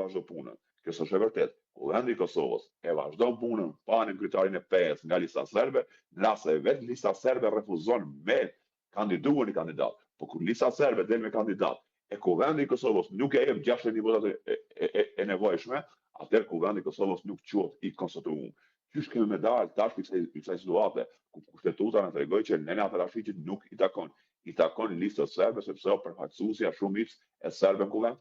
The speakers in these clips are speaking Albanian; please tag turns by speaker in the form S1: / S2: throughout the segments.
S1: vazhdo punën. Kjo s'është e vërtet. Kuvendi i Kosovës e vazhdon punën pa në kryetarin e PS nga lista serbe, nëse vetë lista serbe refuzon me kandiduar një kandidat. Po kur lista serbe del me kandidat, e kuvendi i Kosovës nuk e jep 61 votat e nevojshme, atëherë kuvendi i Kosovës nuk quhet i konstituuar. Qysh kemi me dalë tash për kësaj situate, ku kushtetuta na tregoi që Nenad Rashidit nuk i takon. I takon listës serbe sepse o përfaqësuesja shumicë e serbe në kuvend.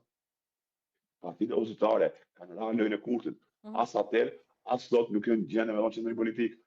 S1: Partita opozitare kanë rënë lojën e kurtit. As atëherë, as sot nuk janë gjendje me qendrim politik.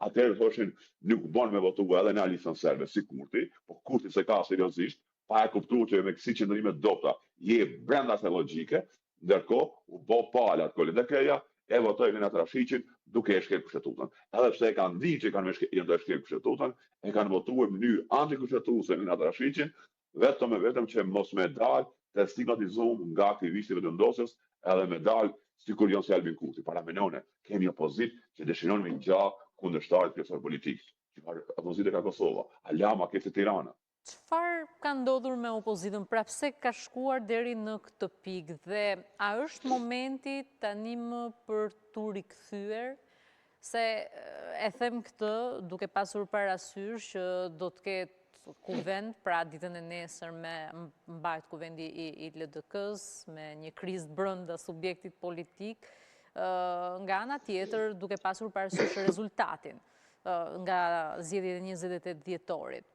S1: Atëherë thoshin nuk bën me votu edhe në listën serbe si kurti, po kurti se ka seriozisht, pa e kuptuar që me kësi qendrime dopta je brenda se logjike, ndërkohë u bë pala atë Koledekeja e votoi Nenad Rashidin duke e shkel kushtetuton. Edhe pse e kanë ditë që kanë të shkel kushtetuton, e kanë votuar në mënyrë antikushtetuese Nenad Rashidin, vetëm e vetëm që mos me dalë të stigmatizuar nga aktivistëve të vendosjes, edhe me dalë sikur janë si Albin Kurti. Para menone, kemi opozit që dëshiron me ngjall kundërshtarit kryesor politik. Çfarë opozite ka Kosova? Alama ke Tirana.
S2: Çfarë ka ndodhur me opozitën, pra pse ka shkuar deri në këtë pikë dhe a është momenti tani më për tu rikthyer, se e them këtë duke pasur parasysh që do të ketë kuvend, pra ditën e nesër me mbajt kuvendi i LDK-s, me një krizë brenda subjektit politik, nga ana tjetër duke pasur parasysh rezultatin nga zgjedhjet e 28 dhjetorit.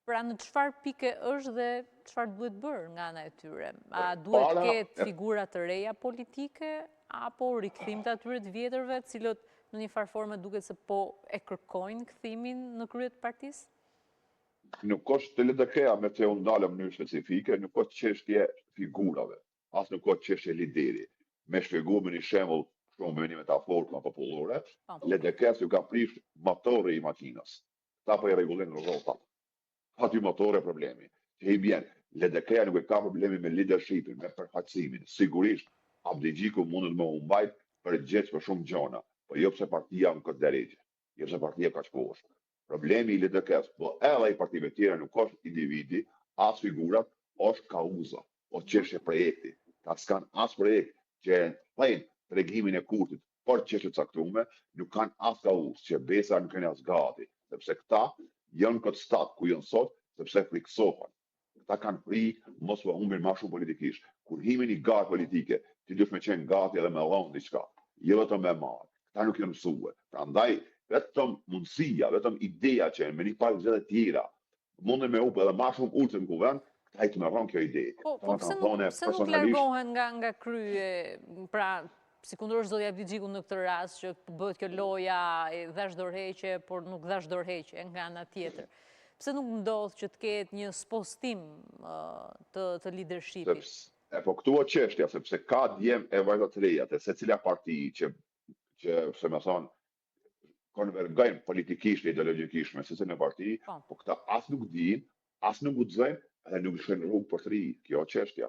S2: Pra në çfarë pike është dhe çfarë duhet bërë nga ana e tyre? A duhet ketë figura të reja politike, apo rikthim të atyre të vjetërve, të cilët në një farë forme duket se po e kërkojnë kthimin në krye të partisë?
S1: Nuk është të LDK-ja me të u ndalë në mënyrë specifike, nuk është çështje figurave, as nuk është çështje lideri. Me shpjeguar me një shembull shumë me një metaforë më popullore, LDK-ja s'u ka prish motori i makinës. Ta po i rregullojnë rrotat. Aty motore problemi. Që i bjen, LDK-ja nuk e ka problemi me leadershipin, me përfaqësimin. Sigurisht, Abdigjiku mundet me humbajt për gjeç për shumë gjona, po jo pse partia në këtë drejtë, jo pse partia ka poshtë. Problemi i LDK-s, po edhe i partive tjera nuk është individi, as figurat, është kauza, është çështje projekti. Ka s'kan as projekt që e thejnë tregimin e Kurtit, por çështje caktuar, nuk kanë as kauzë, që besa nuk kanë as gati, sepse këta janë këtë stat ku janë sot, sepse friksohen. Këta kanë frikë, mos po humbin më shumë politikisht. Kur himin i garë politike, ti duhet me qenë gati edhe me dhënë diçka, jo vetëm me marrë. Këta nuk janë mësuar. Prandaj vetëm mundësia, vetëm ideja që me një palë gjë të tjera, mundën me upë edhe më shumë ulë në kuvend, këta i të merron kjo ide.
S2: Po pse nuk largohen nga krye, pra sikundër zotja Abdigjiku në këtë rast që bëhet kjo loja dhash dorëheqje, por nuk dhash dorëheqje nga ana tjetër. Pse nuk ndodh që të ketë një spostim të leadershipit?
S1: Po këtu është çështja, sepse ka djem e vajza të reja, të secila parti që se më thonë konvergojnë politikisht e ideologjikisht me secilën e parti, po këta as nuk dinë, as nuk guxojnë, edhe nuk shkojnë rrugë për të ri. Kjo është çështja.